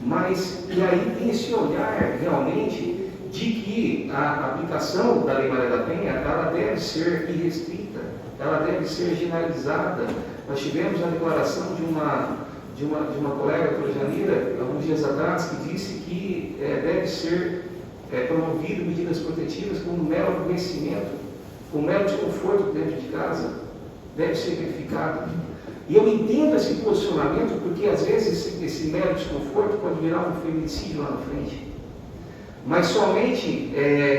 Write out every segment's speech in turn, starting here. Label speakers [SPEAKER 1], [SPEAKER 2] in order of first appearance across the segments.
[SPEAKER 1] Mas, e aí tem esse olhar realmente de que a aplicação da Lei Maria da Penha, ela deve ser irrestrita, ela deve ser generalizada. Nós tivemos a declaração de uma colega, a doutora Janira, alguns dias atrás, que disse que deve ser promovido medidas protetivas com um mero aborrecimento, com um mero desconforto dentro de casa, deve ser verificado. E eu entendo esse posicionamento porque, às vezes, esse mero desconforto pode virar um feminicídio lá na frente. Mas somente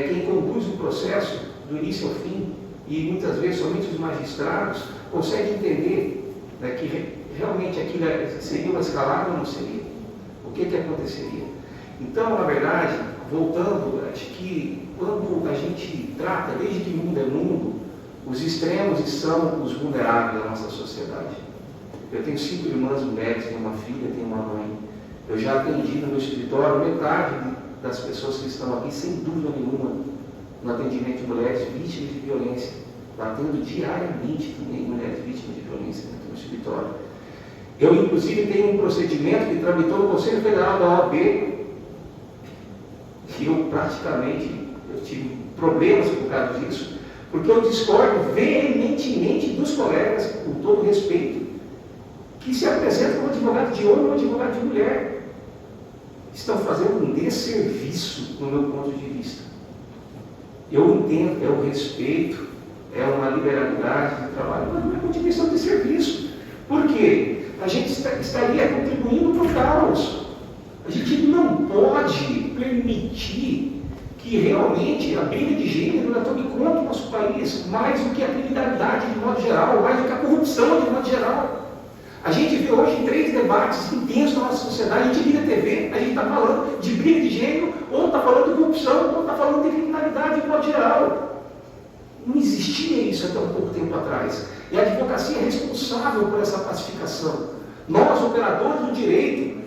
[SPEAKER 1] quem conduz o processo do início ao fim, e muitas vezes somente os magistrados, conseguem entender, né, que realmente aquilo seria uma escalada ou não seria. O que aconteceria? Então, na verdade, voltando, acho que quando a gente trata, desde que mundo é mundo, os extremos são os vulneráveis da nossa sociedade. Eu tenho 5 irmãs mulheres, tenho uma filha, tenho uma mãe. Eu já atendi no meu escritório metade das pessoas que estão aqui, sem dúvida nenhuma, no atendimento de mulheres vítimas de violência. Eu atendo diariamente também mulheres vítimas de violência aqui no escritório. Eu, inclusive, tenho um procedimento que tramitou no Conselho Federal da OAB, que eu tive problemas por causa disso, porque eu discordo veementemente dos colegas, com todo respeito, que se apresentam como advogado de homem ou advogado de mulher. Estão fazendo um desserviço, no meu ponto de vista. Eu entendo, é o respeito, é uma liberalidade de trabalho, mas do meu ponto de vista é um desserviço. Por quê? A gente estaria contribuindo para o caos. A gente não pode permitir que realmente a briga de gênero tome conta do nosso país, mais do que a criminalidade de modo geral, mais do que a corrupção de modo geral. A gente vê hoje 3 debates intensos na nossa sociedade, a gente liga a TV, a gente está falando de briga de gênero, ou está falando de corrupção, ou está falando de criminalidade de modo geral. Não existia isso até um pouco tempo atrás. E a advocacia é responsável por essa pacificação. Nós, operadores do direito,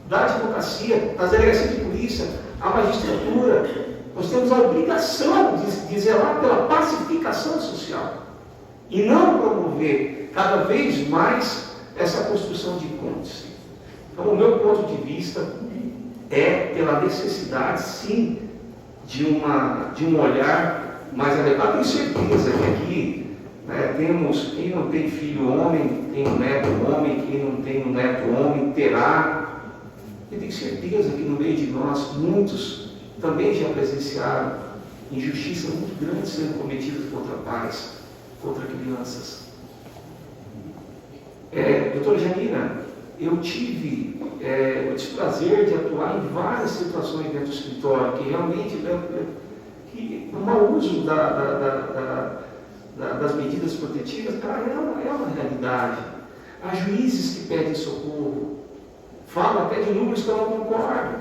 [SPEAKER 1] da advocacia, das delegacias de polícia, a magistratura, nós temos a obrigação de zelar pela pacificação social e não promover cada vez mais essa construção de pontes. Então, o meu ponto de vista é pela necessidade, sim, de um olhar mais adequado. Tenho certeza que aqui temos, quem não tem filho homem, tem um neto homem, quem não tem um neto homem, terá. Eu tenho certeza que no meio de nós, muitos também já presenciaram injustiças muito grandes sendo cometidas contra pais, contra crianças. Doutora Janira, eu tive o desprazer de atuar em várias situações dentro do escritório, que realmente o mau uso das medidas protetivas é uma realidade. Há juízes que pedem socorro, falam até de números que eu não concordo,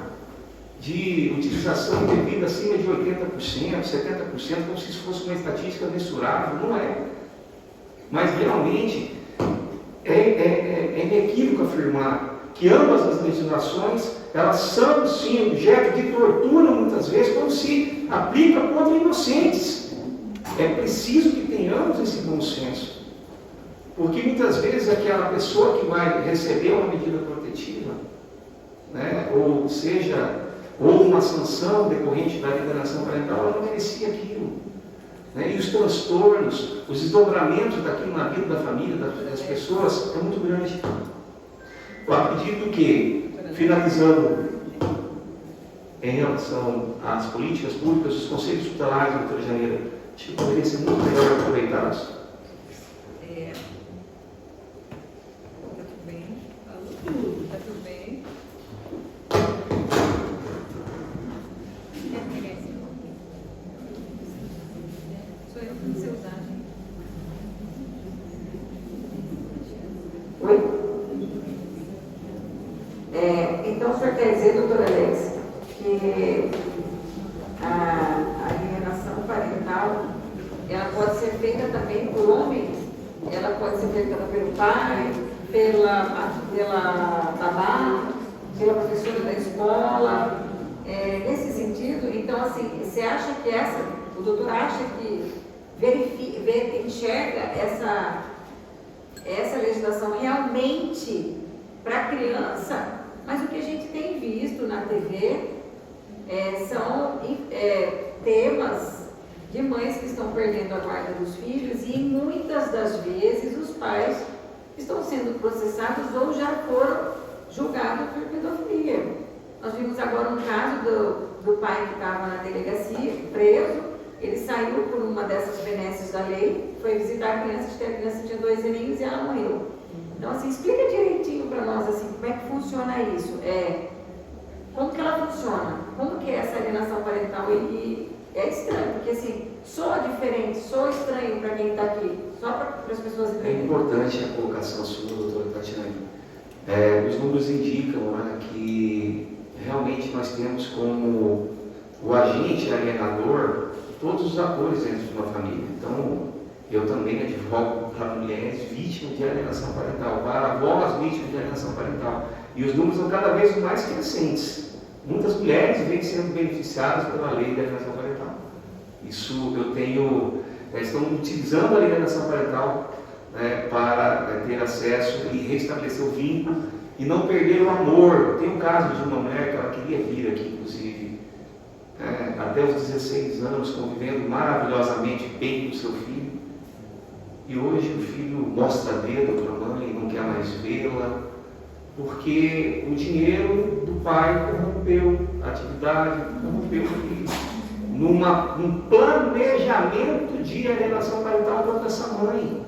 [SPEAKER 1] de utilização indevida acima de 80%, 70%, como se isso fosse uma estatística mensurável. Não é. Mas realmente é inequívoco afirmar que ambas as legislações, elas são sim objeto de tortura muitas vezes, quando se aplica contra inocentes. É preciso que tenhamos esse bom senso, porque muitas vezes aquela pessoa que vai receber uma medida protetiva, ou uma sanção decorrente da alienação parental, ela não merecia aquilo. E os transtornos, os desdobramentos daquilo na vida da família, das pessoas, é muito grande. Eu acredito que, finalizando em relação às políticas públicas, os conselhos tutelares, doutora Janira, acho que poderiam ser muito melhor aproveitados.
[SPEAKER 2] Está tudo bem? Falou tudo, está tudo bem? Sou eu que não sei usar, gente.
[SPEAKER 3] Oi? Então, o senhor quer dizer, doutora Alex, que a alienação parental, ela pode ser feita também por homens? Ela pode ser feita pelo pai, pela babá, pela professora da escola? Nesse sentido, então, assim, você acha que o doutor acha que enxerga essa legislação realmente para a criança? Mas o que a gente tem visto temas de mães que estão perdendo a guarda dos filhos e muitas das vezes os pais estão sendo processados ou já foram julgados por pedofilia. Nós vimos agora um caso do pai que estava na delegacia, preso, ele saiu por uma dessas benesses da lei, foi visitar a criança tinha 2 aninhos e ela morreu. Então, assim, explica direitinho para nós, assim, como é que funciona isso, como que ela funciona, como que é essa alienação parental, e é estranho, porque assim, soa diferente, soa estranho para quem está aqui, só para as pessoas entenderem.
[SPEAKER 1] É importante a colocação sua, doutora Tatiana. Os números indicam, né, que realmente nós temos como o agente alienador todos os atores dentro de uma família. Então, eu também advogo para mulheres vítimas de alienação parental, para avós vítimas de alienação parental. E os números são cada vez mais crescentes. Muitas mulheres vêm sendo beneficiadas pela lei de alienação parental. Isso eu tenho, estão utilizando a alienação parental para ter acesso e restabelecer o vínculo e não perder o amor. Tem um caso de uma mulher que ela queria vir aqui, inclusive, até os 16 anos, convivendo maravilhosamente bem com seu filho. E hoje o filho mostra dedo para a mãe, não quer mais vê-la, porque o dinheiro do pai corrompeu a atividade, corrompeu o filho. Num planejamento de alienação parental contra essa mãe.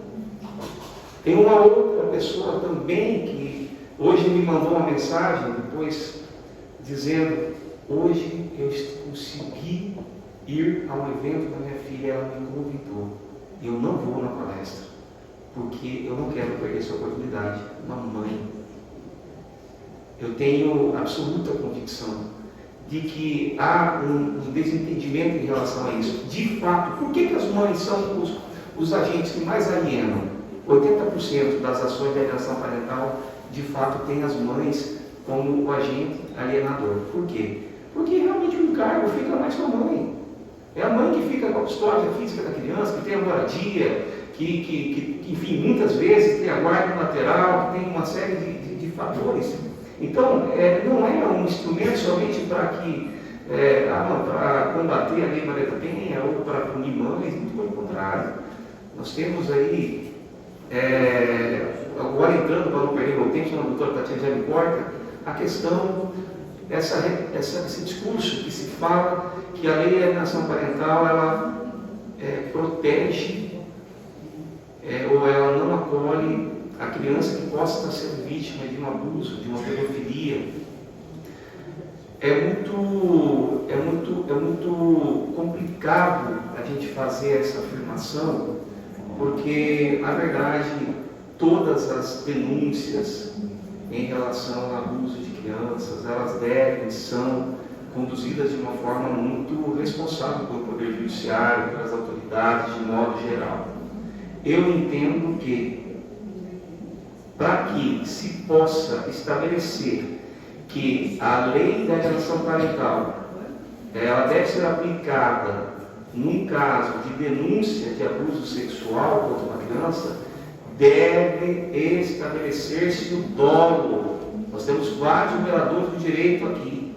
[SPEAKER 1] Tem uma outra pessoa também que hoje me mandou uma mensagem depois dizendo: hoje eu consegui ir ao evento da minha filha, ela me convidou. Eu não vou na palestra, porque eu não quero perder essa oportunidade. Uma mãe. Eu tenho absoluta convicção de que há um desentendimento em relação a isso. De fato, por que as mães são os agentes que mais alienam? 80% das ações de alienação parental, de fato, tem as mães como o agente alienador. Por quê? Porque realmente o encargo fica mais com a mãe. É a mãe que fica com a custódia física da criança, que tem a moradia, que enfim, muitas vezes tem a guarda lateral, que tem uma série de fatores. Então, não é um instrumento somente para combater a Lei Maria da Penha ou para punir mães, muito pelo contrário. Nós temos aí, agora entrando para não perder o tempo, a doutora Tatiana já me corta, a questão, esse discurso que se fala que a Lei de Alienação Parental, ela protege ou ela não acolhe a criança que possa estar sendo vítima de um abuso, de uma pedofilia. É muito complicado a gente fazer essa afirmação, porque, na verdade, todas as denúncias em relação ao abuso de crianças, elas são conduzidas de uma forma muito responsável pelo Poder Judiciário, pelas autoridades, de modo geral. Eu entendo que, para que se possa estabelecer que a lei da alienação parental ela deve ser aplicada num caso de denúncia de abuso sexual contra uma criança, deve estabelecer-se o dolo. Nós temos vários vereadores do direito aqui,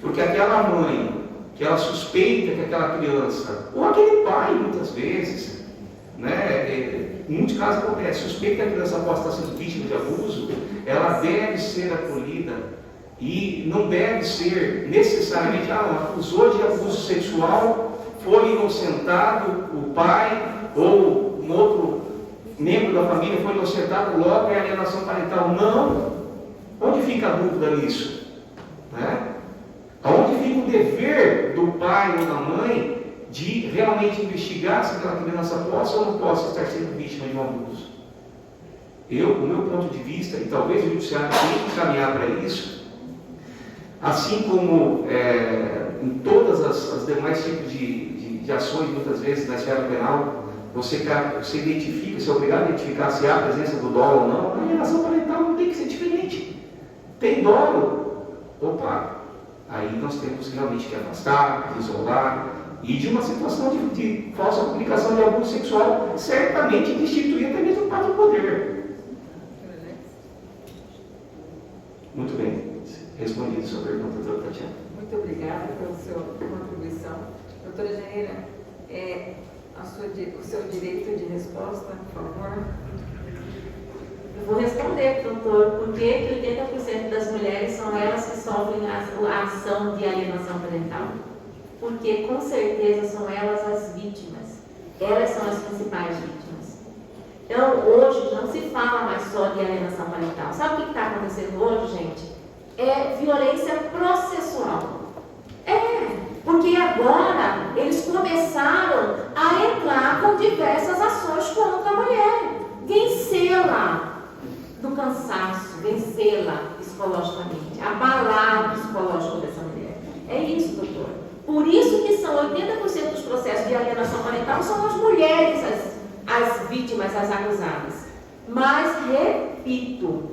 [SPEAKER 1] porque aquela mãe que ela suspeita que aquela criança, ou aquele pai muitas vezes, em muitos casos acontece, suspeita que a criança possa estar sendo vítima de abuso, ela deve ser acolhida e não deve ser necessariamente, acusou de abuso sexual, foi inocentado o pai ou um outro membro da família foi inocentado, logo é alienação parental. Não! Onde fica a dúvida nisso? Onde fica o dever do pai ou da mãe de realmente investigar se aquela criança possa ou não possa estar sendo vítima de um abuso? O meu ponto de vista, e talvez o judiciário tenha que caminhar para isso, assim como em todas as demais tipos de ações, muitas vezes na esfera penal, você identifica, você é obrigado a identificar se há a presença do dolo ou não. A alienação parental não tem que ser diferente. Tem dolo, opa, aí nós temos realmente que afastar, isolar, e de uma situação de falsa comunicação de abuso sexual, certamente destituir até mesmo o pai do poder. Muito bem, respondido a sua pergunta, doutora Tatiana.
[SPEAKER 3] Muito obrigada pela sua contribuição. Doutora Janeira, o seu direito de resposta, por favor.
[SPEAKER 4] Eu vou responder, doutor, por que 80% das mulheres são elas que sofrem a ação de alienação parental? Porque, com certeza, são elas as vítimas. Elas são as principais vítimas. Então, hoje, não se fala mais só de alienação parental. Sabe o que está acontecendo hoje, gente? É violência processual. Porque agora eles começaram a entrar com diversas ações contra a mulher. Vencê-la do cansaço, vencê-la psicologicamente, abalar o psicológico dessa mulher. É isso, doutor. Por isso que são 80% dos processos de alienação parental são as mulheres as vítimas, as acusadas. Mas, repito,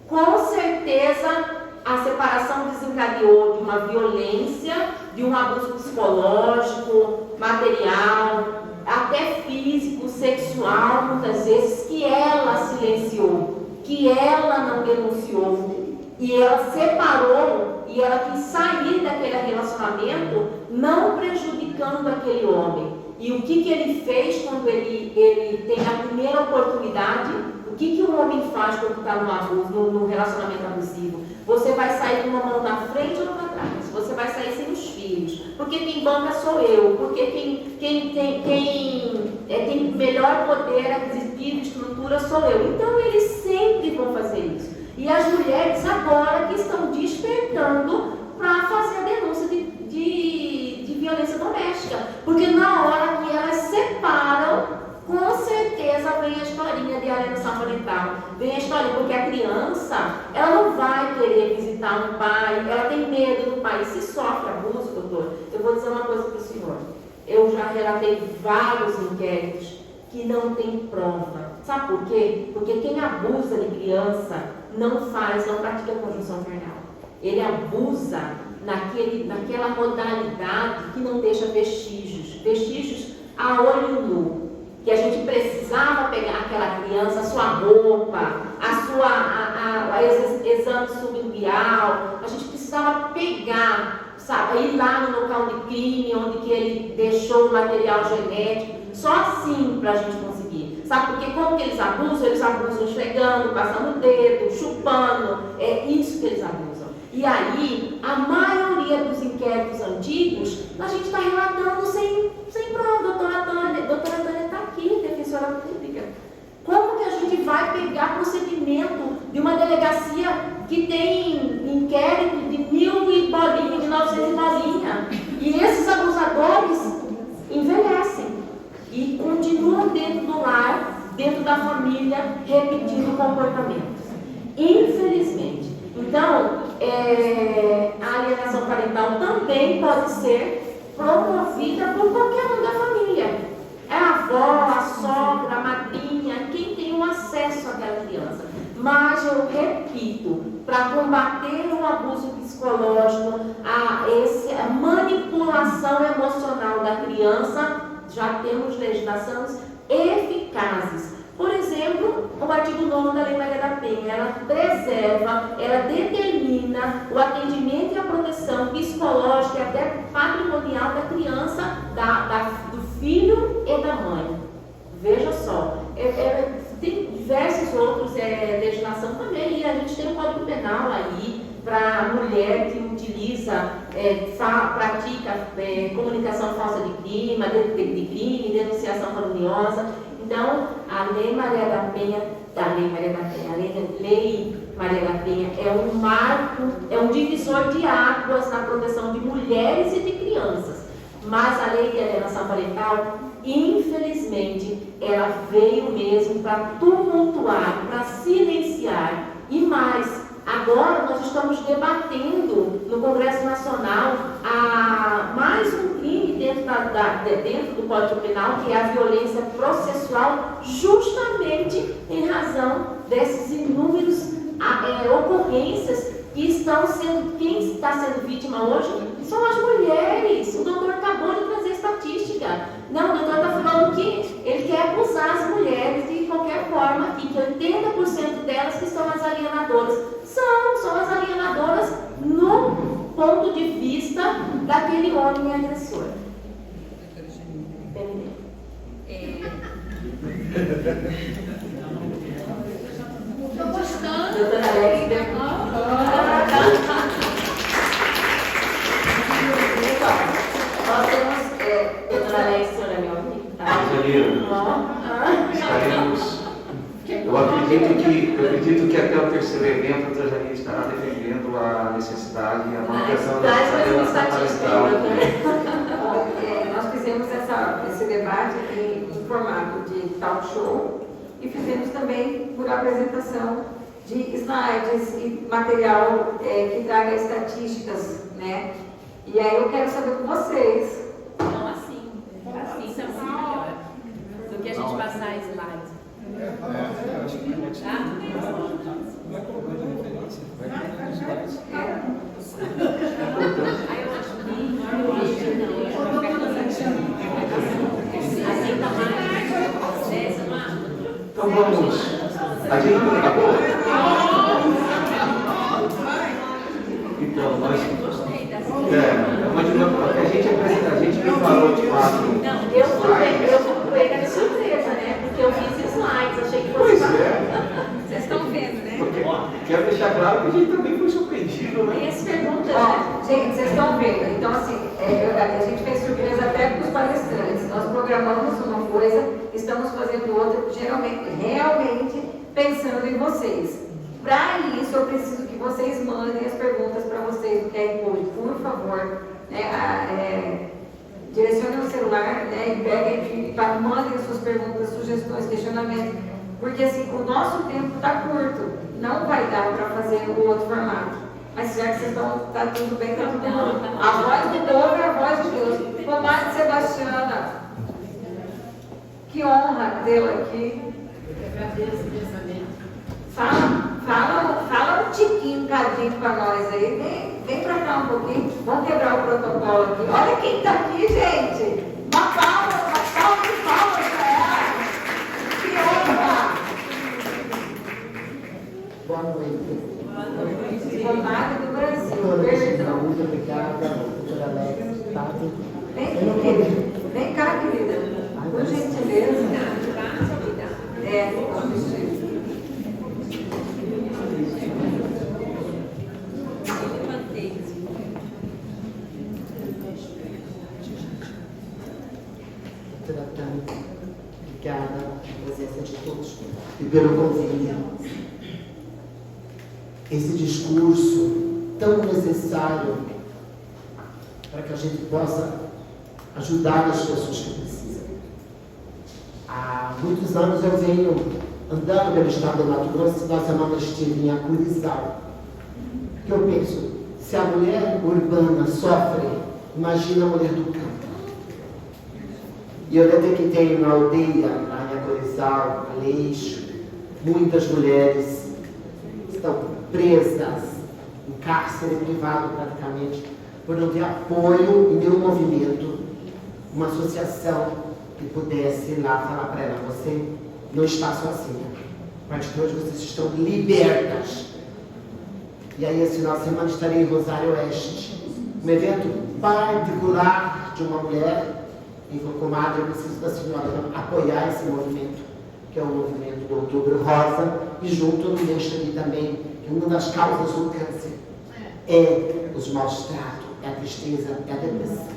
[SPEAKER 4] com certeza a separação desencadeou de uma violência, de um abuso psicológico, material, até físico, sexual, muitas vezes, que ela silenciou, que ela não denunciou, e ela separou, e ela quis sair daquele relacionamento, não prejudicando aquele homem. E o que ele fez quando ele tem a primeira oportunidade? O que um homem faz quando está no abuso, no relacionamento abusivo? Você vai sair com uma mão na frente ou para trás? Você vai sair sem os filhos. Porque quem banca sou eu. Porque quem tem melhor poder aquisitivo, estrutura, sou eu. Então eles sempre vão fazer isso. E as mulheres agora que estão despertando para fazer a denúncia de violência doméstica. Porque na hora que elas separam, com certeza vem a historinha de alienação parental. Vem a história, porque a criança, ela não vai querer visitar um pai, ela tem medo do pai. Se sofre abuso, doutor, eu vou dizer uma coisa para o senhor. Eu já relatei vários inquéritos que não tem prova. Sabe por quê? Porque quem abusa de criança não pratica conjunção carnal. Ele abusa naquela modalidade que não deixa vestígios a olho nu. Que a gente precisava pegar aquela criança, a sua roupa, exame subluvial, a gente precisava pegar, sabe, ir lá no local de crime, onde que ele deixou o material genético, só assim para a gente conseguir. Sabe, porque como que eles abusam esfregando, passando o dedo, chupando, é isso que eles abusam. E aí, a maioria dos inquéritos antigos, a gente está relatando sem prova. Doutora Tânia está aqui, defensora pública. Como que a gente vai pegar procedimento de uma delegacia que tem inquérito de 1000 e bolinha, de 900 e bolinha? E esses abusadores envelhecem e continuam dentro do lar, dentro da família, repetindo comportamentos. Infelizmente. Então, a alienação parental também pode ser promovida por qualquer um da família. É a avó, a sogra, a madrinha, quem tem o acesso àquela criança. Mas eu repito, para combater o abuso psicológico, a manipulação emocional da criança, já temos legislações eficazes. Por exemplo, o artigo 9º da Lei Maria da Penha, ela preserva, ela determina o atendimento e a proteção psicológica e até patrimonial da criança, do filho e da mãe. Veja só, tem diversos outros legislação também, e a gente tem um Código Penal aí para a mulher que utiliza, pratica comunicação falsa de crime, denunciação caluniosa. Então, a Lei Maria da Penha, a Lei Maria da Penha é um marco, é um divisor de águas na proteção de mulheres e de crianças. Mas a Lei de Alienação Parental, infelizmente, ela veio mesmo para tumultuar, para silenciar. E mais, agora nós estamos debatendo no Congresso Nacional mais um crime dentro do Código Penal, que é a violência processual, justamente em razão desses inúmeros ocorrências que estão sendo, quem está sendo vítima hoje são as mulheres. O doutor acabou de trazer estatística. Não, o doutor está falando que ele quer acusar as mulheres de qualquer forma aqui, que 80% delas que são as alienadoras. São as alienadoras no ponto de vista daquele homem agressor.
[SPEAKER 2] Estou gostando.
[SPEAKER 4] Doutora Alex, nós temos, doutora Alex, a senhora me ouve?
[SPEAKER 1] Estaremos. Eu acredito que até o terceiro evento a doutora Janine estará defendendo a necessidade e a manutenção da alienação parental.
[SPEAKER 3] Nós fizemos esse debate em formato de talk show e fizemos também por apresentação de slides e material que traga estatísticas, né? E aí eu quero saber com vocês.
[SPEAKER 5] Então, assim é muito melhor do que a gente passar slides. Tá? Aí eu acho que assim tá mais. Você não acha?
[SPEAKER 1] Então vamos. A gente não acabou? Então, nós.
[SPEAKER 5] Gostei dessa.
[SPEAKER 1] Uma dinâmica. A gente preparou de fato.
[SPEAKER 4] Não, eu fui pega de surpresa, né? Porque eu fiz slides, achei que fosse.
[SPEAKER 1] Pois é.
[SPEAKER 2] Vocês estão vendo, né?
[SPEAKER 1] Porque, quero deixar claro que a gente também foi surpreendido, né?
[SPEAKER 4] Tem as perguntas, né?
[SPEAKER 3] Ó, gente, vocês estão vendo. Então, assim, a gente fez surpresa até para os palestrantes. Nós programamos uma coisa, estamos fazendo outra, realmente pensando em vocês. Para isso, eu preciso que vocês mandem as perguntas para vocês do QR Code, por favor. Direcionem o celular, né, e peguem, mandem as suas perguntas, sugestões, questionamentos. Porque assim, o nosso tempo está curto. Não vai dar para fazer o outro formato. Mas já que vocês estão, está tudo bem, está tudo bom. A voz do povo é a voz de Deus. Comadre Sebastiana, que honra tê-la aqui. Fala um tiquinho, um cadinho para nós aí. Vem para cá um pouquinho. Vamos quebrar o protocolo aqui. Olha quem está aqui, gente. Uma palma para ela. Que honra.
[SPEAKER 6] Boa noite.
[SPEAKER 3] Comadre do Brasil. Perdão.
[SPEAKER 6] Muito obrigada, doutora Alex.
[SPEAKER 3] Vem cá, querida. Por gentileza. Vamos assistir.
[SPEAKER 6] Obrigada pela presença de todos e pelo convite. Esse discurso tão necessário para que a gente possa ajudar as pessoas que precisam. Há muitos anos eu venho andando pelo estado do Mato Grosso e na semana estive em Acurizal. Que eu penso, se a mulher urbana sofre, imagina a mulher do campo. E eu detectei na aldeia, lá em Acurizal, Aleixo, muitas mulheres estão presas em cárcere privado praticamente, por não ter apoio em nenhum movimento, uma associação que pudesse ir lá falar para ela, você não está sozinha, a partir de hoje vocês estão libertas. E aí esse final de semana estarei em Rosário Oeste, um evento particular de uma mulher. E como comadre, eu preciso da senhora apoiar esse movimento, que é o movimento do Outubro Rosa, e junto eu me deixo aqui também que uma das causas do câncer é os maus tratos, é a tristeza, é a depressão.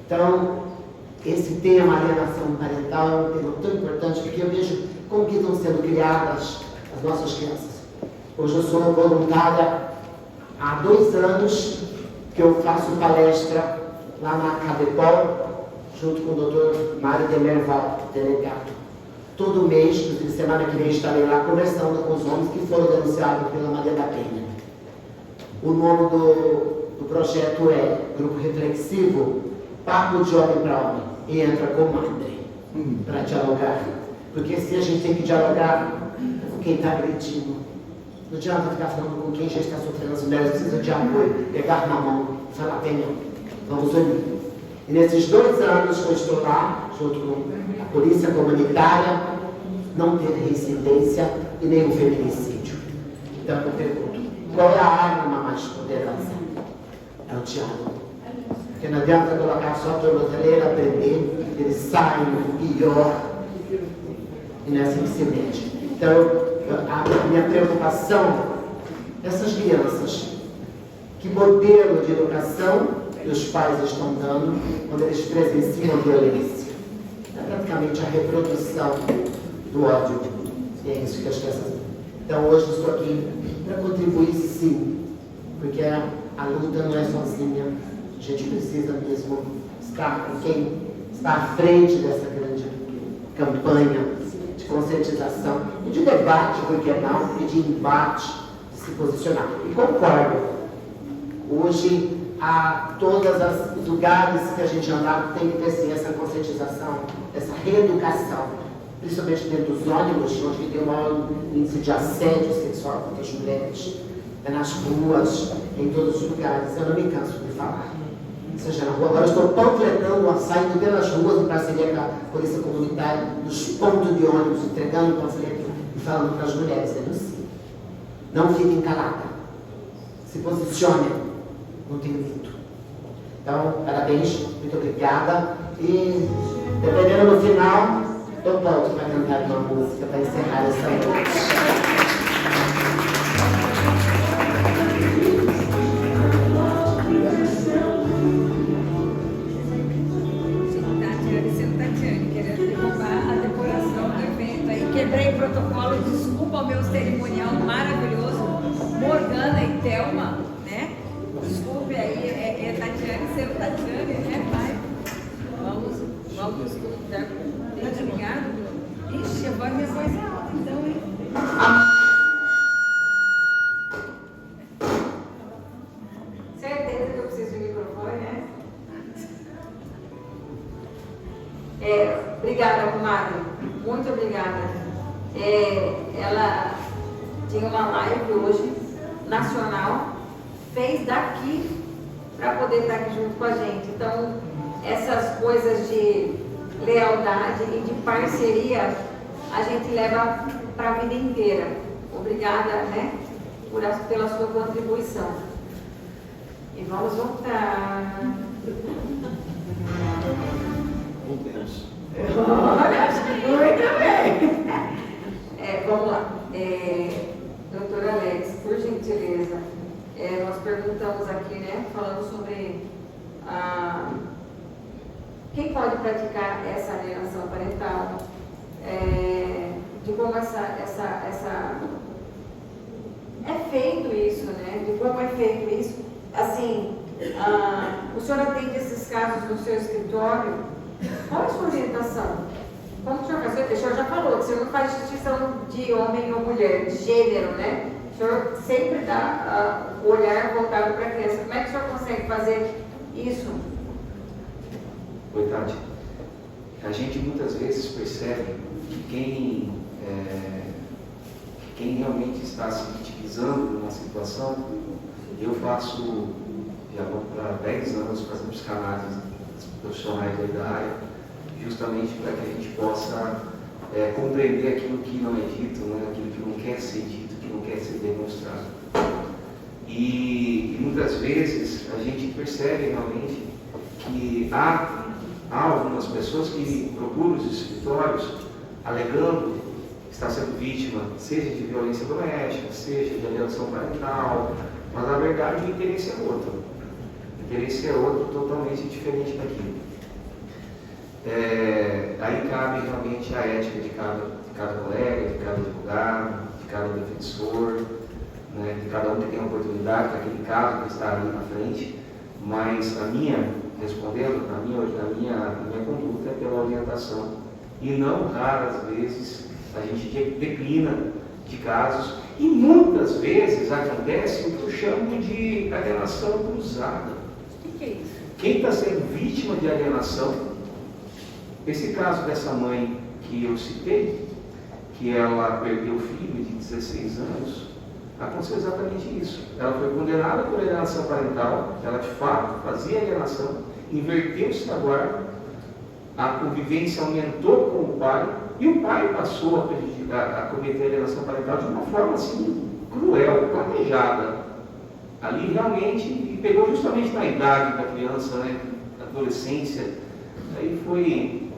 [SPEAKER 6] Então, esse tema, alienação parental, é um tema tão importante, porque eu vejo como que estão sendo criadas as nossas crianças. Hoje eu sou voluntária há 2 anos que eu faço palestra lá na Cadepol, junto com o doutor Mário Demerval, delegado. Todo mês, inclusive semana que vem, estarei lá conversando com os homens que foram denunciados pela Maria da Penha. O nome do projeto é Grupo Reflexivo, Papo de Homem para Homem. E entra comadre para dialogar. Porque se a gente tem que dialogar com quem está agredindo, não adianta ficar falando com quem já está sofrendo. As mulheres precisam de apoio, pegar na mão e falar, venham, vamos unir. E nesses 2 anos que eu estou lá, junto com a polícia comunitária, não teve reincidência e nem um feminicídio. Então eu pergunto, qual é a arma mais poderosa? É o diálogo. Porque não adianta colocar só a tornozeleira, prender, eles saem pior. E não é assim que se mede. Então, a minha preocupação, essas crianças, que modelo de educação que os pais estão dando quando eles presenciam violência? É praticamente a reprodução do ódio. E é isso que as crianças... Então, hoje eu estou aqui para contribuir, sim, porque a luta não é sozinha. A gente precisa mesmo estar com quem está à frente dessa grande campanha de conscientização e de debate, porque não, e de embate, de se posicionar. E concordo. Hoje, todos os lugares que a gente andar tem que ter sim, essa conscientização, essa reeducação, principalmente dentro dos ônibus, onde tem o maior índice de assédio sexual contra as mulheres, nas ruas, em todos os lugares. Eu não me canso de falar. Seja na rua, agora eu estou panfletando, saindo pelas ruas em parceria com a Polícia Comunitária, nos pontos de ônibus, entregando panfleto e falando para as mulheres, denunciem. Não fiquem caladas. Se posicionem. Não tenho medo. Então, parabéns, muito obrigada. E, dependendo no final, eu volto para cantar uma música para encerrar essa noite.
[SPEAKER 2] Quebrei o protocolo, desculpa o meu cerimonial maravilhoso, Morgana e Thelma, né? Desculpe aí, é Tatiane, seu Tatiane, né, pai? Vamos dar muito obrigado. Ixi, agora minha voz é alta, então, hein?
[SPEAKER 3] Certeza que eu preciso de microfone, né? Obrigada, comadre. Muito obrigada. Ela tinha uma live hoje, nacional, fez daqui para poder estar aqui junto com a gente. Então, essas coisas de lealdade e de parceria, a gente leva para a vida inteira. Obrigada, né, pela sua contribuição. E vamos voltar.
[SPEAKER 1] Voltemos.
[SPEAKER 3] Muito bem. Vamos lá. Doutora Alex, por gentileza, nós perguntamos aqui, né, falando sobre quem pode praticar essa alienação parental, de como é feito isso, né, de como é feito isso. Assim, o senhor atende esses casos no seu escritório? Qual é a sua orientação? Como o senhor faz? O senhor já falou que o senhor não faz distinção de homem ou mulher, de gênero, né? O senhor sempre dá o olhar voltado para a criança. Como é que o senhor consegue fazer isso?
[SPEAKER 1] Oi, Tati. A gente muitas vezes percebe que quem realmente está se vitimizando numa situação, eu faço, já vou para 10 anos fazendo psicanálise profissionais da área, justamente para que a gente possa compreender aquilo que não é dito, né? Aquilo que não quer ser dito, que não quer ser demonstrado. E muitas vezes a gente percebe realmente que há algumas pessoas que procuram os escritórios alegando estar sendo vítima, seja de violência doméstica, seja de alienação parental, mas na verdade o interesse é outro. O interesse é outro, totalmente diferente daquilo. Aí cabe realmente a ética de cada colega, de cada advogado, de cada defensor, né, de cada um que tem a oportunidade naquele caso que está ali na frente, mas respondendo, a minha conduta é pela orientação. E não raras vezes a gente declina de casos, e muitas vezes acontece o que eu chamo de alienação cruzada.
[SPEAKER 2] O que é isso?
[SPEAKER 1] Quem está sendo vítima de alienação, esse caso dessa mãe que eu citei, que ela perdeu o filho de 16 anos, aconteceu exatamente isso. Ela foi condenada por alienação parental, ela de fato fazia alienação, inverteu-se na guarda, a convivência aumentou com o pai, e o pai passou a cometer alienação parental de uma forma assim, cruel, planejada. Ali realmente, e pegou justamente na idade da criança, né, adolescência, aí foi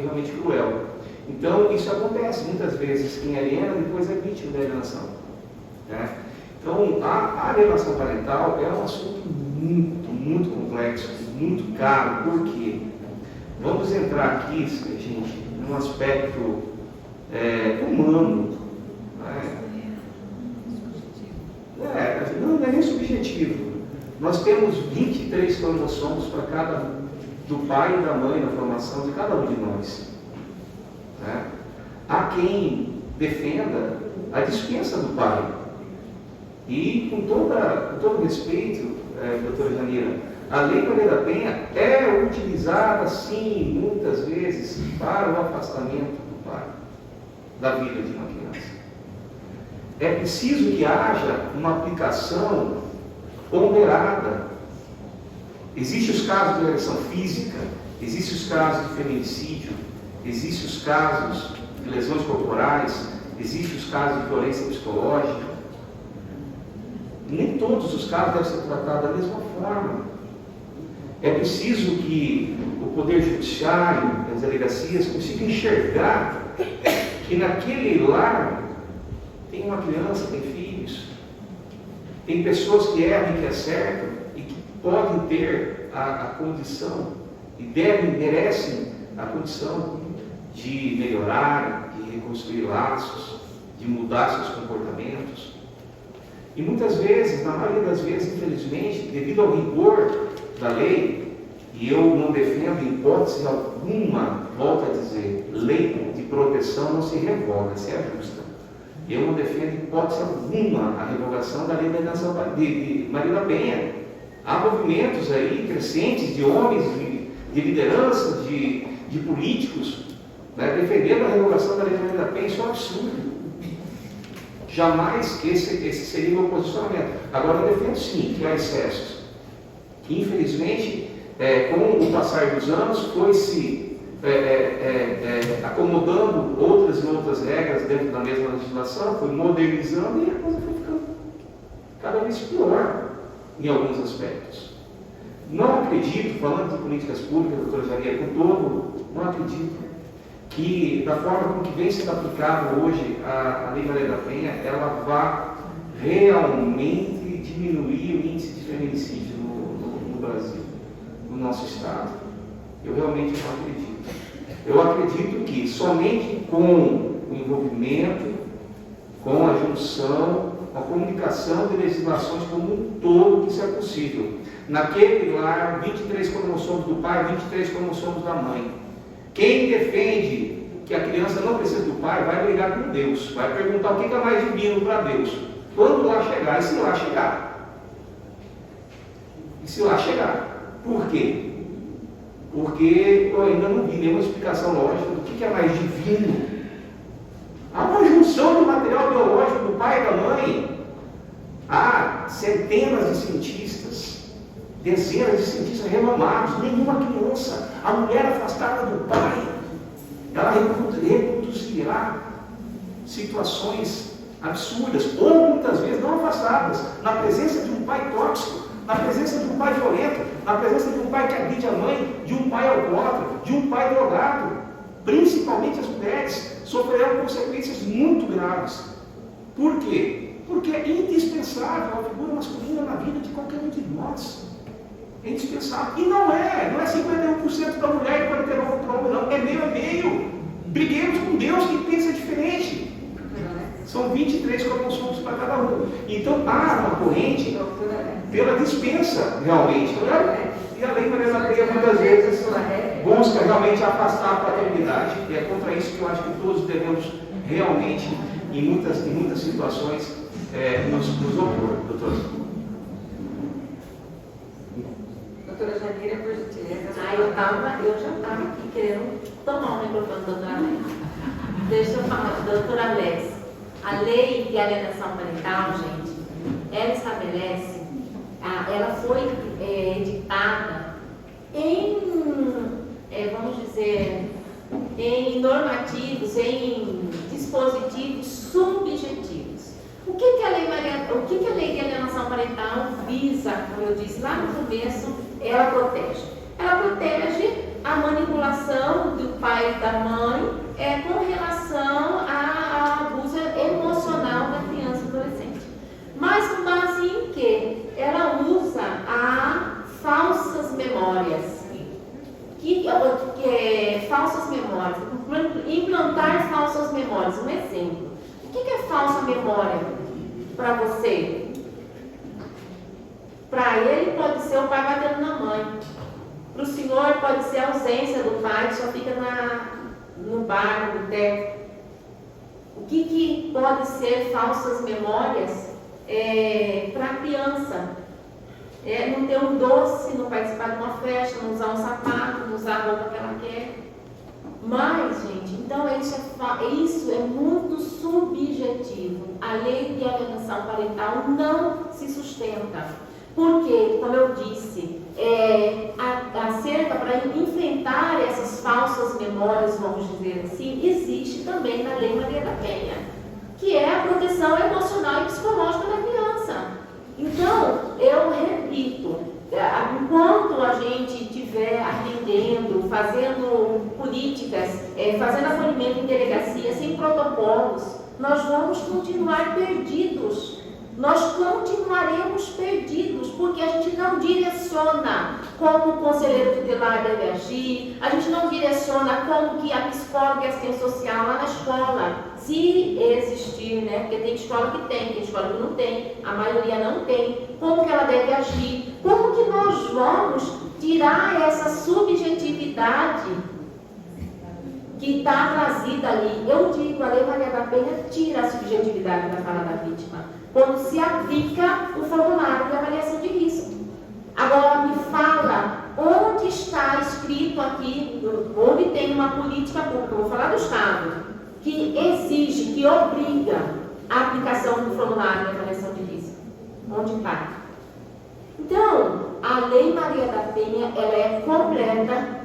[SPEAKER 1] realmente cruel. Então, isso acontece muitas vezes. Quem aliena depois é vítima da alienação. Né? Então, a alienação parental é um assunto muito complexo, muito caro. Por quê? Vamos entrar aqui, gente, num aspecto humano. Não é nem subjetivo. Nós temos 23 cromossomos para cada do pai e da mãe na formação de cada um de nós. Né? Há quem defenda a dispensa do pai. E com todo respeito, doutora Janira, a Lei Maria da Penha é utilizada, sim, muitas vezes, para o afastamento do pai da vida de uma criança. É preciso que haja uma aplicação ponderada. Existem os casos de agressão física, existem os casos de feminicídio, existem os casos de lesões corporais, existem os casos de violência psicológica. Nem todos os casos devem ser tratados da mesma forma. É preciso que o Poder Judiciário, as delegacias, consigam enxergar que naquele lar tem uma criança, tem filhos, tem pessoas que erram e que acertam e que podem ter a condição e merecem a condição de melhorar, de reconstruir laços, de mudar seus comportamentos. E muitas vezes, na maioria das vezes, infelizmente, devido ao rigor da lei, e eu não defendo em hipótese alguma, volto a dizer, lei de proteção não se revoga, se ajusta. Eu não defendo em hipótese alguma a revogação da lei de Maria da Penha. Há movimentos aí crescentes de homens, de liderança, de políticos, né, defendendo a revogação da lei de Maria da Penha. Isso é um absurdo. Jamais esse seria o meu posicionamento. Agora, eu defendo sim que há excessos, que infelizmente, com o passar dos anos, foi se acomodando outras e outras regras dentro da mesma legislação, foi modernizando e a coisa foi ficando cada vez pior em alguns aspectos. Não acredito, falando de políticas públicas, doutora Jaria, com todo, não acredito que, da forma como que vem sendo aplicada hoje a Lei Maria da Penha, ela vá realmente diminuir o índice de feminicídio no Brasil, no nosso Estado. Eu realmente não acredito. Eu acredito que somente com o envolvimento, com a junção, com a comunicação de legislações como um todo, que isso é possível. Naquele lar, 23 cromossomos do pai, 23 cromossomos da mãe. Quem defende que a criança não precisa do pai, vai brigar com Deus, vai perguntar o que é mais divino para Deus. Quando lá chegar, e se lá chegar? E se lá chegar? Por quê? Porque eu ainda não vi nenhuma explicação lógica do que é mais divino. Há uma junção do material biológico do pai e da mãe. Há centenas de cientistas, dezenas de cientistas renomados, nenhuma criança, a mulher afastada do pai, ela reproduzirá situações absurdas, ou muitas vezes não afastadas, na presença de um pai tóxico, na presença de um pai violento, na presença de um pai que agride a mãe, de um pai alcoólatra, de um pai drogado. Principalmente as mulheres sofrerão consequências muito graves. Por quê? Porque é indispensável a figura masculina na vida de qualquer um de nós. É indispensável. E não é 51% da mulher e 49% do homem, não. É meio a meio. Briguemos com Deus que pensa diferente. São 23 cromossomos para cada um. Então há uma corrente pela dispensa, realmente. E a Lei Maria da Penha muitas vezes busca realmente afastar a paternidade. E é contra isso que eu acho que todos devemos realmente, em muitas situações, nos opor, doutora.
[SPEAKER 3] Doutora Janira, por gentileza.
[SPEAKER 4] Eu já estava aqui querendo tomar o microfone, doutora Alex. Deixa eu falar, doutora Alex. A lei de alienação parental, gente, ela estabelece, ela foi editada em, vamos dizer, em normativos, em dispositivos subjetivos. O que a lei de alienação parental visa, como eu disse lá no começo, ela protege? Ela protege a manipulação do pai e da mãe com relação ao abuso emocional da criança e adolescente. Mas com base em quê? Ela usa falsas memórias. Que é falsas memórias? Implantar falsas memórias. Um exemplo. O que é falsa memória para você? Para ele pode ser o pai batendo na mãe. Para o senhor pode ser a ausência do pai que só fica no bar, no boteco. O que pode ser falsas memórias para a criança? Não ter um doce, não participar de uma festa, não usar um sapato, não usar a roupa que ela quer. Mas, gente, então isso é muito subjetivo. A lei de alienação parental não se sustenta. Porque, como eu disse, acerca para enfrentar essas falsas memórias, vamos dizer assim, existe também na Lei Maria da Penha, que é a proteção emocional e psicológica da criança. Então, eu repito, enquanto a gente estiver atendendo, fazendo políticas, fazendo acolhimento em delegacia, sem protocolos, nós vamos continuar perdidos. Nós continuaremos perdidos, porque a gente não direciona como o conselheiro tutelar deve agir, a gente não direciona como que a psicóloga e assistente social lá na escola, se existir, né? Porque tem escola que tem escola que não tem, a maioria não tem, como que ela deve agir, como que nós vamos tirar essa subjetividade que está trazida ali. Eu digo, a Lei Maria da Penha tira a subjetividade da fala da vítima, quando se aplica o formulário de avaliação de risco. Agora me fala, onde está escrito aqui, onde tem uma política pública, vou falar do Estado, que exige, que obriga a aplicação do formulário de avaliação de risco? Onde está? Então, a Lei Maria da Penha, ela é completa,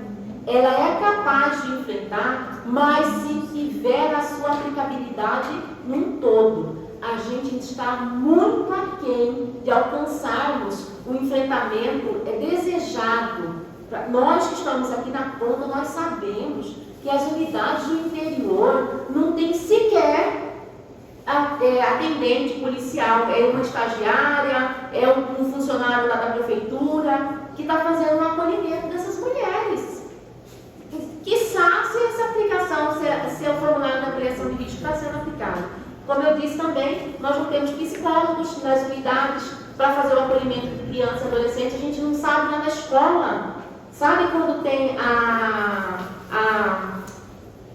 [SPEAKER 4] ela é capaz de enfrentar, mas se tiver a sua aplicabilidade num todo, a gente está muito aquém de alcançarmos o enfrentamento desejado. Nós que estamos aqui na ponta, nós sabemos que as unidades do interior não tem sequer atendente policial, é uma estagiária, é um funcionário lá da prefeitura que está fazendo um acolhimento dessas mulheres. Quiçá se essa aplicação, se o formulário da avaliação de risco está sendo aplicado. Como eu disse também, nós não temos psicólogos nas unidades para fazer o acolhimento de criança e adolescente, a gente não sabe lá na escola. Sabe quando tem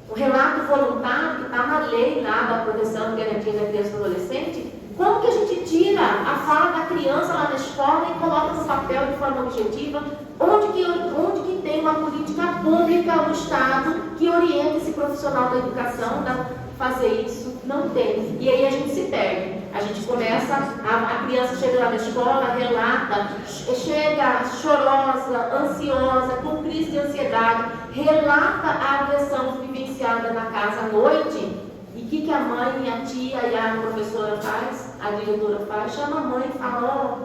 [SPEAKER 4] o relato voluntário que está na lei lá da proteção e garantia da criança e adolescente? Como que a gente tira a fala da criança lá na escola e coloca no papel de forma objetiva? Onde que tem uma política pública no Estado que orienta esse profissional da educação a fazer isso? Não tem. E aí a gente se perde. A gente começa, a criança chega lá na escola, relata, chega chorosa, ansiosa, com crise de ansiedade, relata a agressão vivenciada na casa à noite. E o que a mãe, a tia e a professora faz? A diretora faz? Chama a mãe e fala,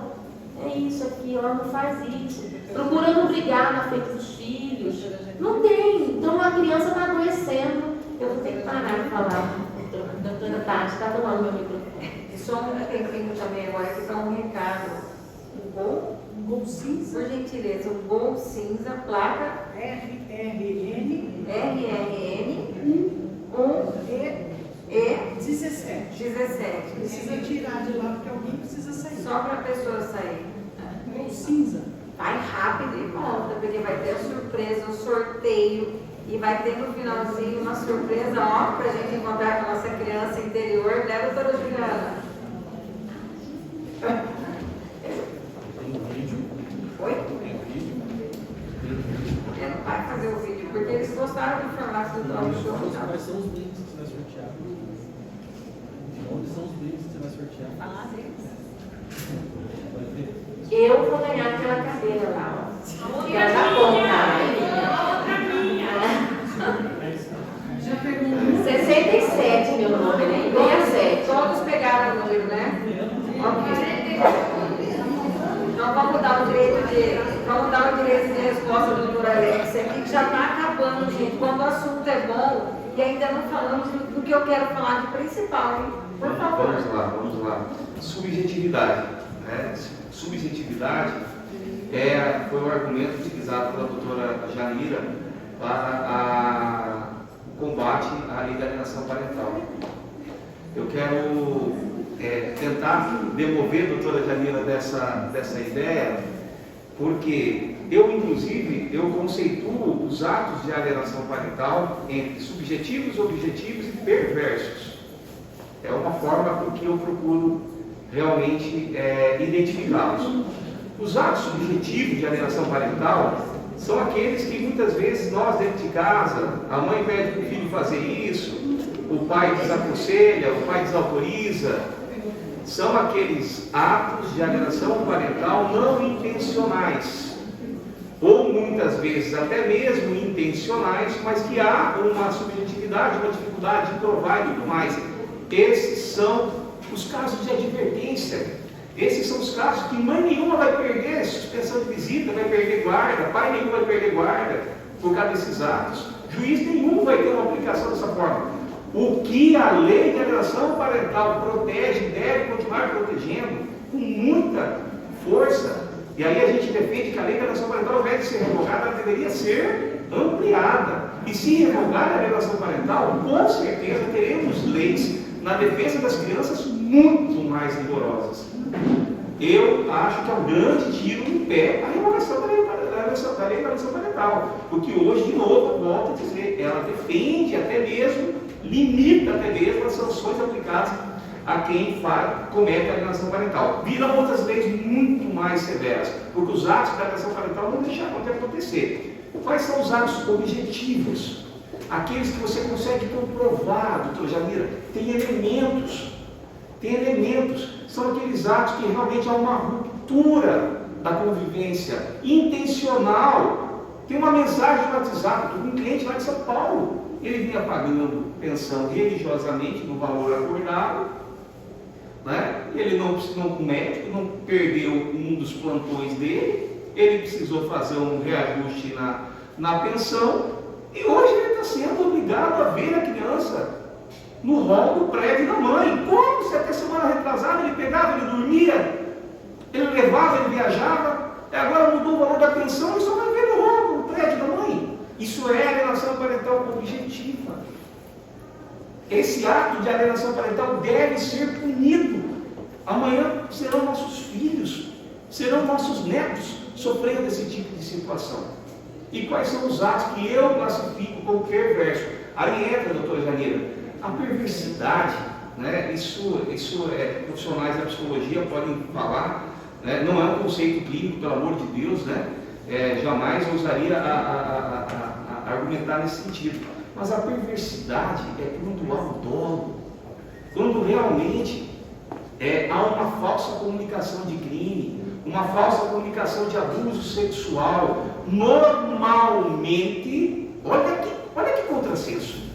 [SPEAKER 4] é isso aqui, ela não faz isso. Procura não brigar na frente dos filhos. Não tem. Então a criança está adoecendo. Eu vou ter que parar de falar. Doutora Tati, está tomando meu microfone.
[SPEAKER 3] E só um tempinho também agora, que dá um recado. Um gol cinza. Por gentileza, um gol cinza, placa RRN 17.
[SPEAKER 7] Precisa tirar de lá porque alguém precisa sair.
[SPEAKER 3] Só para a pessoa sair.
[SPEAKER 7] Gol cinza.
[SPEAKER 3] Vai rápido e volta, porque vai ter a surpresa, o sorteio. E vai ter no finalzinho uma surpresa, para a gente encontrar com a nossa criança interior, né, doutora Juliana?
[SPEAKER 8] Tem vídeo?
[SPEAKER 3] Oi?
[SPEAKER 8] Tem vídeo?
[SPEAKER 3] Não vai fazer o vídeo, porque eles gostaram do formato do talk show.
[SPEAKER 8] Quais são os brindes que você vai sortear? Onde são os brindes que você vai sortear?
[SPEAKER 2] Falar deles.
[SPEAKER 4] Eu vou ganhar aquela cadeira lá, ó. Que é da ponta. 67, meu nome, né? 67.
[SPEAKER 3] Todos pegaram o número, né? Ok. Então vamos dar o direito dar o direito de resposta do doutor Alex aqui, que já está acabando, gente, quando o assunto é bom, e ainda não falamos do que eu quero falar de principal, hein? Por favor.
[SPEAKER 1] Vamos lá. Subjetividade. Né? Subjetividade foi o argumento utilizado pela doutora Janira para o combate à lei da alienação parental. Eu quero tentar demover a doutora Janira dessa ideia, porque inclusive, eu conceituo os atos de alienação parental entre subjetivos, objetivos e perversos. É uma forma com que eu procuro realmente identificá-los. Os atos subjetivos de alienação parental são aqueles que muitas vezes nós dentro de casa, a mãe pede para o filho fazer isso, o pai desaconselha, o pai desautoriza. São aqueles atos de alienação parental não intencionais, ou muitas vezes até mesmo intencionais, mas que há uma subjetividade, uma dificuldade de provar e tudo mais. Esses são os casos de advertência. Esses são os casos que mãe nenhuma vai perder suspensão de visita, vai perder guarda, pai nenhum vai perder guarda por causa desses atos. Juiz nenhum vai ter uma aplicação dessa forma. O que a lei de alienação parental protege, deve continuar protegendo com muita força. E aí a gente defende que a lei de alienação parental, ao invés de ser revogada, ela deveria ser ampliada. E se revogar a alienação parental, com certeza teremos leis na defesa das crianças muito mais rigorosas. Eu acho que é um grande tiro no pé a revogação da lei de alienação parental. Porque hoje, de novo, volto a dizer, ela defende até mesmo, limita até mesmo as sanções aplicadas a quem comete a alienação parental. Viram outras leis muito mais severas, porque os atos da alienação parental não deixaram de acontecer. Quais são os atos objetivos? Aqueles que você consegue comprovar, doutor Janira, tem elementos. São aqueles atos que realmente há uma ruptura da convivência intencional. Tem uma mensagem no WhatsApp de um cliente lá de São Paulo. Ele vinha pagando pensão religiosamente no valor acordado, né? Ele o médico não perdeu um dos plantões dele, ele precisou fazer um reajuste na pensão, e hoje ele está sendo obrigado a ver a criança no rol do prédio da mãe. Como se até semana retrasada ele pegava, ele dormia, ele levava, ele viajava, agora mudou o valor da pensão, ele só vai ver no rol do prédio da mãe. Isso é alienação parental objetiva. Esse ato de alienação parental deve ser punido. Amanhã serão nossos filhos, serão nossos netos sofrendo esse tipo de situação. E quais são os atos que eu classifico como perverso? Aí entra, doutora Janira, a perversidade, né? Isso profissionais da psicologia podem falar, né? Não é um conceito clínico, pelo amor de Deus, né? Jamais ousaria a argumentar nesse sentido. Mas a perversidade é quando há o dolo, quando realmente há uma falsa comunicação de crime, uma falsa comunicação de abuso sexual. Normalmente, olha que contrassenso.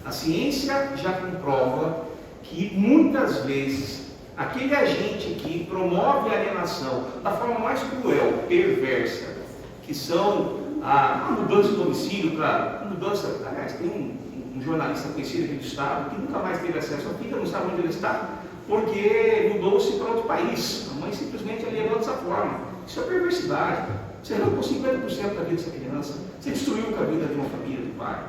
[SPEAKER 1] A ciência já comprova que muitas vezes aquele agente que promove a alienação da forma mais cruel, perversa, que são a mudança de domicílio para mudança. Aliás, tem um jornalista conhecido aqui do estado que nunca mais teve acesso à filha, não sabe onde ele está, porque mudou-se para outro país. A mãe simplesmente alienou dessa forma. Isso é perversidade. Você arrancou 50% da vida dessa criança, você destruiu a vida de uma família, do pai,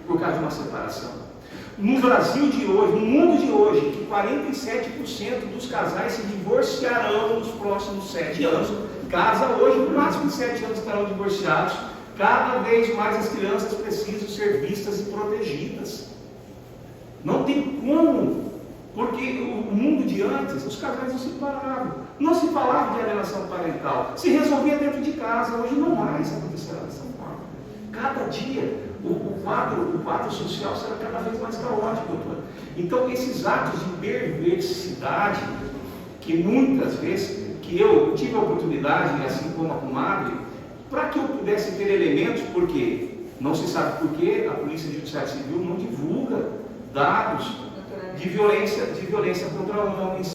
[SPEAKER 1] por causa de uma separação. No Brasil de hoje, no mundo de hoje, que 47% dos casais se divorciarão nos próximos 7 anos. Casa hoje, no máximo de 7 anos estarão divorciados. Cada vez mais as crianças precisam ser vistas e protegidas. Não tem como, porque o mundo de antes, os casais não se separavam, não se falava de alienação parental, se resolvia dentro de casa. Hoje não mais acontecerá dessa forma. Cada dia o quadro social será cada vez mais caótico, doutora. Então esses atos de perversidade, que muitas vezes, que eu tive a oportunidade, assim como a comadre, para que eu pudesse ter elementos, porque não se sabe por que a Polícia Judiciária Civil não divulga dados de violência contra homens,